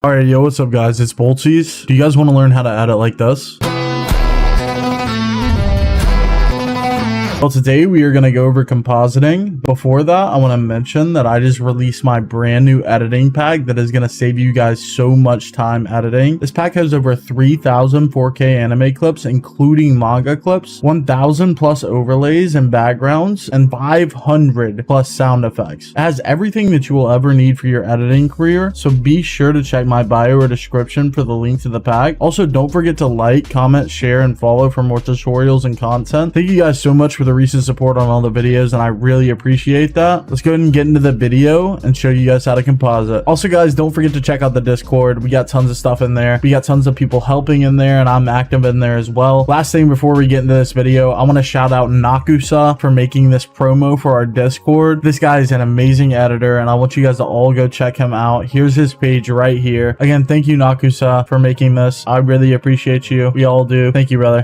Alright, yo, what's up guys? It's Boltsies. Do you guys want to learn how to edit like this? Well, today we are going to go over compositing. Before that, I want to mention that I just released my brand new editing pack that is going to save you guys so much time editing. This pack has over 3,000 4K anime clips, including manga clips, 1,000 plus overlays and backgrounds, and 500 plus sound effects. It has everything that you will ever need for your editing career, so be sure to check my bio or description for the link to the pack. Also, don't forget to like, comment, share, and follow for more tutorials and content. Thank you guys so much for the recent support on all the videos, and I really appreciate that. Let's go ahead and get into the video and show you guys how to composite. Also guys, don't forget to check out the Discord. We got tons of stuff in there. We got tons of people helping in there, and I'm active in there as well. Last thing before we get into this video, I want to shout out Nakusa for making this promo for our Discord. This guy is an amazing editor, and I want you guys to all go check him out. Here's his page right here. Again, thank you Nakusa for making this. I really appreciate you. We all do. Thank you, brother.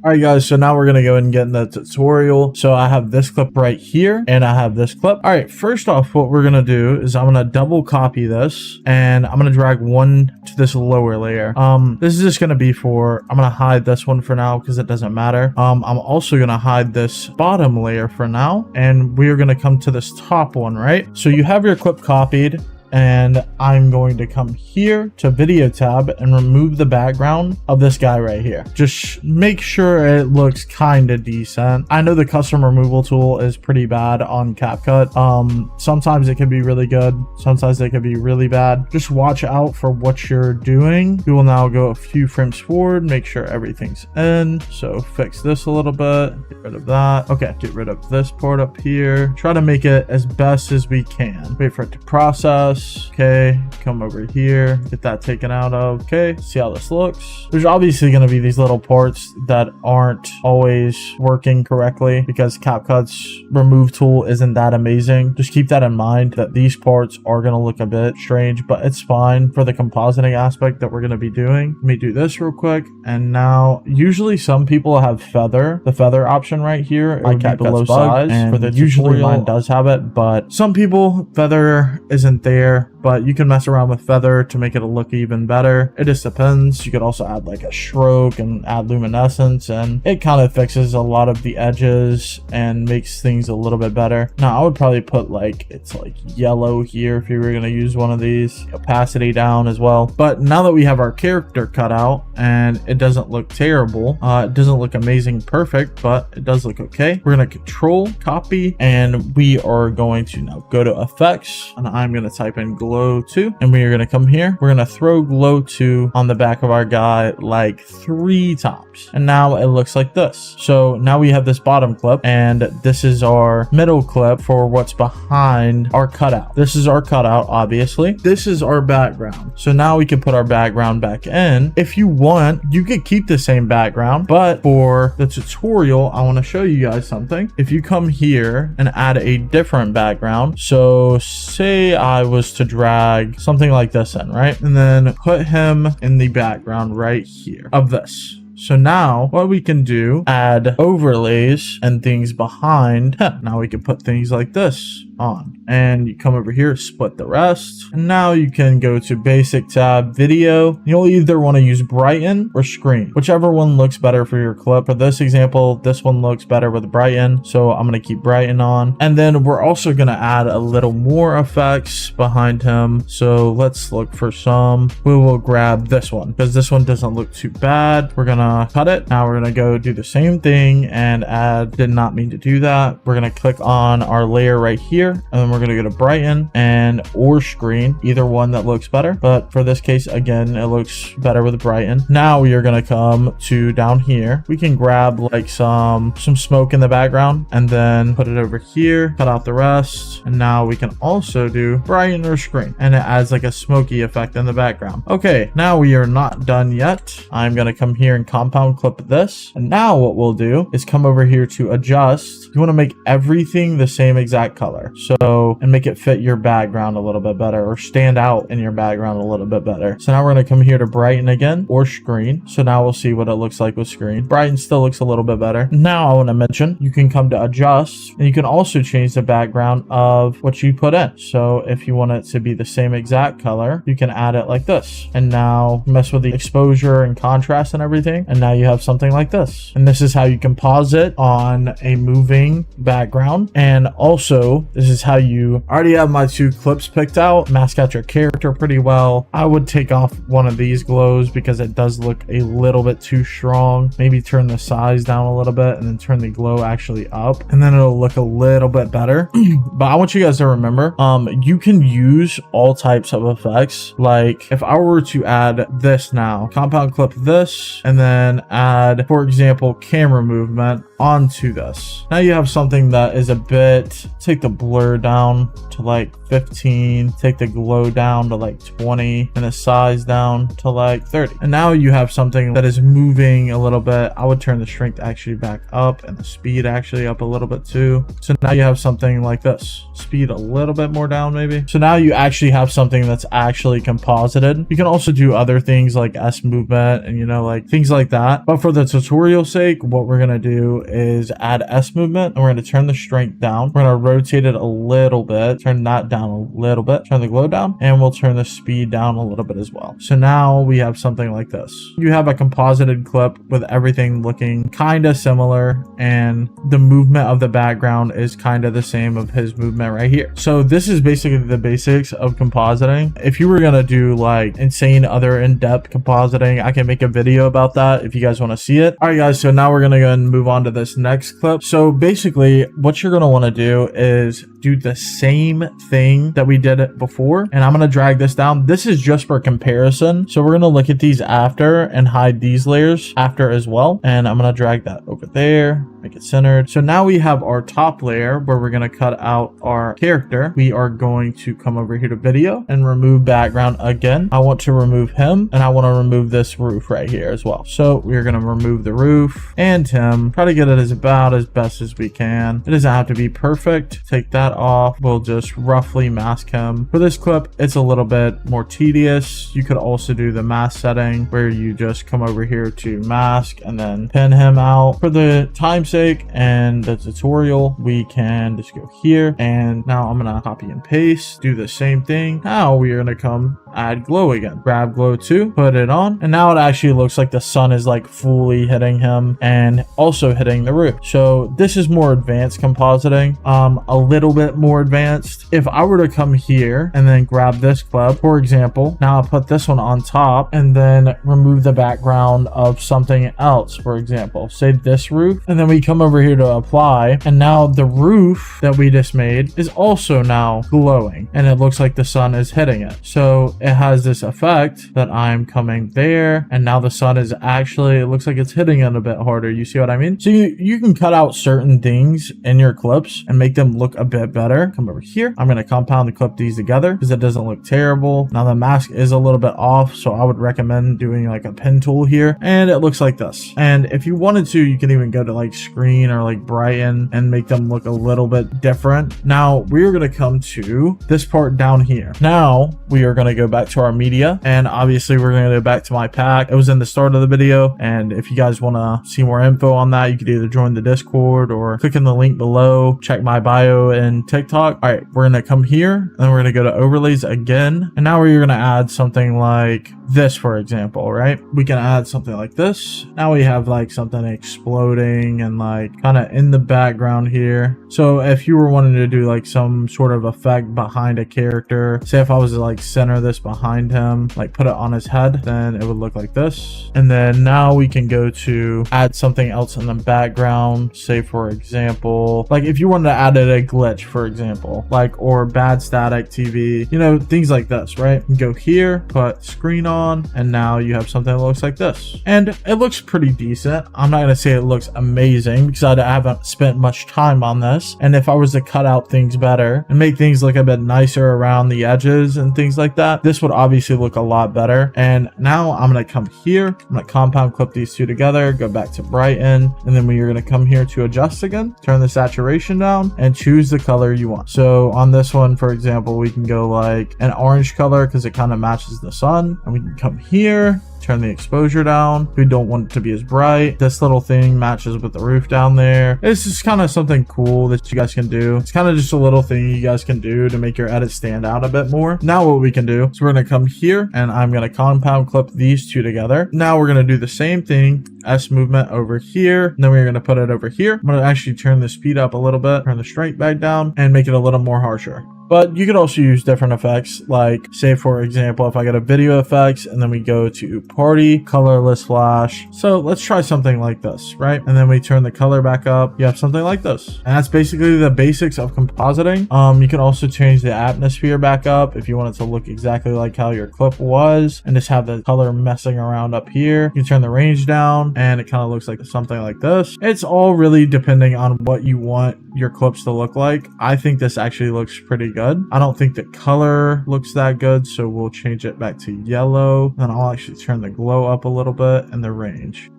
Alright guys, so now we're going to go and get in the tutorial. So I have this clip right here, and I have this clip. Alright, first off, what we're going to do is I'm going to double copy this, and I'm going to drag one to this lower layer. This is just going to be for, I'm going to hide this one for now because it doesn't matter. I'm also going to hide this bottom layer for now, and we are going to come to this top one, right? So you have your clip copied, and I'm going to come here to video tab and remove the background of this guy right here. Just make sure it looks kind of decent. I know the custom removal tool is pretty bad on CapCut. Sometimes it can be really good. Sometimes it can be really bad. Just watch out for what you're doing. We will now go a few frames forward, make sure everything's in. So fix this a little bit, get rid of that. Okay, get rid of this part up here. Try to make it as best as we can. Wait for it to process. Okay, come over here, get that taken out of. Okay, see how this looks. There's obviously going to be these little parts that aren't always working correctly because CapCut's remove tool isn't that amazing. Just keep that in mind, that these parts are going to look a bit strange, but it's fine for the compositing aspect that we're going to be doing. Let me do this real quick. And now usually some people have feather, the feather option right here. My CapCut's below size, and for the usually mine does have it, but some people feather isn't there. But you can mess around with feather to make it look even better. It just depends. You could also add like a stroke and add luminescence, and it kind of fixes a lot of the edges and makes things a little bit better. Now I would probably put like, it's like yellow here if you were going to use one of these. Opacity down as well. But now that we have our character cut out and it doesn't look terrible, it doesn't look amazing perfect, but it does look okay. We're going to control copy, and we are going to now go to effects, and I'm going to type in glow 2, and we are going to come here. We're going to throw glow 2 on the back of our guy like 3 times, and now it looks like this. So now we have this bottom clip, and this is our middle clip for what's behind our cutout. This is our cutout, obviously. This is our background. So now we can put our background back in. If you want, you could keep the same background, but for the tutorial, I want to show you guys something. If you come here and add a different background, so say I was to drag something like this in, right? And then put him in the background right here of this. So now what we can do, add overlays and things behind him. Now we can put things like this on, and you come over here, split the rest, and now you can go to basic tab, video. You'll either want to use brighten or screen, whichever one looks better for your clip. For this example, this one looks better with brighten, so I'm going to keep brighten on. And then we're also going to add a little more effects behind him, so let's look for some. We will grab this one because this one doesn't look too bad. We're gonna cut it. Now we're gonna go do the same thing and add, did not mean to do that. We're gonna click on our layer right here, here, and then we're going to go to brighten and or screen, either one that looks better. But for this case, again, it looks better with brighten. Now we are going to come to down here. We can grab like some smoke in the background and then put it over here, cut out the rest. And now we can also do brighten or screen, and it adds like a smoky effect in the background. Okay, now we are not done yet. I'm going to come here and compound clip this. And now what we'll do is come over here to adjust. You want to make everything the same exact color. So, and make it fit your background a little bit better, or stand out in your background a little bit better. So now we're going to come here to brighten again or screen. So now we'll see what it looks like with screen. Brighten still looks a little bit better. Now I want to mention you can come to adjust, and you can also change the background of what you put in. So if you want it to be the same exact color, you can add it like this. And now mess with the exposure and contrast and everything. And now you have something like this. And this is how you composite on a moving background. And also this is how you already have my two clips picked out. Mask out your character pretty well. I would take off one of these glows because it does look a little bit too strong. Maybe turn the size down a little bit and then turn the glow actually up, and then it'll look a little bit better. But I want you guys to remember, you can use all types of effects. Like if I were to add this now, compound clip this, and then add, for example, camera movement onto this. Now you have something that is a bit, take the blur down to like 15, take the glow down to like 20, and the size down to like 30. And now you have something that is moving a little bit. I would turn the strength actually back up and the speed actually up a little bit too. So now you have something like this. Speed a little bit more down maybe. So now you actually have something that's actually composited. You can also do other things like S movement and, you know, like things like that. But for the tutorial sake, what we're going to do is add S movement, and we're going to turn the strength down. We're going to rotate it a little bit, turn that down a little bit, turn the glow down, and we'll turn the speed down a little bit as well. So now we have something like this. You have a composited clip with everything looking kind of similar, and the movement of the background is kind of the same of his movement right here. So this is basically the basics of compositing. If you were going to do like insane other in-depth compositing, I can make a video about that if you guys want to see it. All right guys, so now we're going to go and move on to this next clip. So basically what you're going to want to do is do the same thing that we did before, and I'm going to drag this down. This is just for comparison, so we're going to look at these after and hide these layers after as well, and I'm going to drag that over there, make it centered. So now we have our top layer where we're going to cut out our character. We are going to come over here to video and remove background again. I want to remove him, and I want to remove this roof right here as well. So we're going to remove the roof and him, try to get it about as best as we can. It doesn't have to be perfect. Take that off. We'll just roughly mask him. For this clip, it's a little bit more tedious. You could also do the mask setting where you just come over here to mask and then pin him out. For the time's sake and the tutorial, we can just go here, and now I'm gonna copy and paste, do the same thing. Now we are gonna come add glow again, grab glow 2, put it on, and now it actually looks like the sun is like fully hitting him and also hitting the roof. So this is more advanced compositing, a little bit more advanced. If I were to come here and then grab this clip, for example, now I'll put this one on top and then remove the background of something else, for example, say this roof, and then we come over here to apply, and now the roof that we just made is also now glowing, and it looks like the sun is hitting it. So it has this effect that I'm coming there, and now the sun is actually, it looks like it's hitting it a bit harder. You see what I mean? So you can cut out certain things in your clips and make them look a bit better. Come over here. I'm going to compound and clip these together because it doesn't look terrible. Now the mask is a little bit off, so I would recommend doing like a pen tool here, and it looks like this. And if you wanted to, you can even go to like screen or like brighten and make them look a little bit different. Now we're going to come to this part down here. Now we are going to go back to our media, and obviously we're going to go back to my pack. It was in the start of the video, and if you guys want to see more info on that, you could either join the Discord or click in the link below, check my bio and TikTok. All right, we're going to come here, and then we're going to go to overlays again, and now we're going to add something like this, for example, right? We can add something like this. Now we have like something exploding and like kind of in the background here. So if you were wanting to do like some sort of effect behind a character, say if I was to like center this this behind him, like put it on his head, then it would look like this. And then now we can go to add something else in the background. Say for example, like if you wanted to add a glitch, for example, like, or bad static TV, you know, things like this, right? Go here, put screen on, and now you have something that looks like this. And it looks pretty decent. I'm not going to say it looks amazing because I haven't spent much time on this. And if I was to cut out things better and make things look a bit nicer around the edges and things like that, this would obviously look a lot better. And now I'm going to come here, I'm going to compound clip these two together, go back to brighten, and then we're going to come here to adjust again, turn the saturation down, and choose the color you want. So on this one, for example, we can go like an orange color because it kind of matches the sun. And we can come here, turn the exposure down. We don't want it to be as bright. This little thing matches with the roof down there. It's just kind of something cool that you guys can do. It's kind of just a little thing you guys can do to make your edit stand out a bit more. Now what we can do is we're going to come here and I'm going to compound clip these two together. Now we're going to do the same thing. S movement over here. And then we're going to put it over here. I'm going to actually turn the speed up a little bit, turn the strength back down, and make it a little more harsher. But you could also use different effects, like say for example, if I go to video effects and then we go to party, colorless flash. So let's try something like this, right? And then we turn the color back up. You have something like this. And that's basically the basics of compositing. You can also change the atmosphere back up if you want it to look exactly like how your clip was and just have the color messing around up here. You can turn the range down and it kind of looks like something like this. It's all really depending on what you want your clips to look like. I think this actually looks pretty good. I don't think the color looks that good, so we'll change it back to yellow. Then I'll actually turn the glow up a little bit and the range.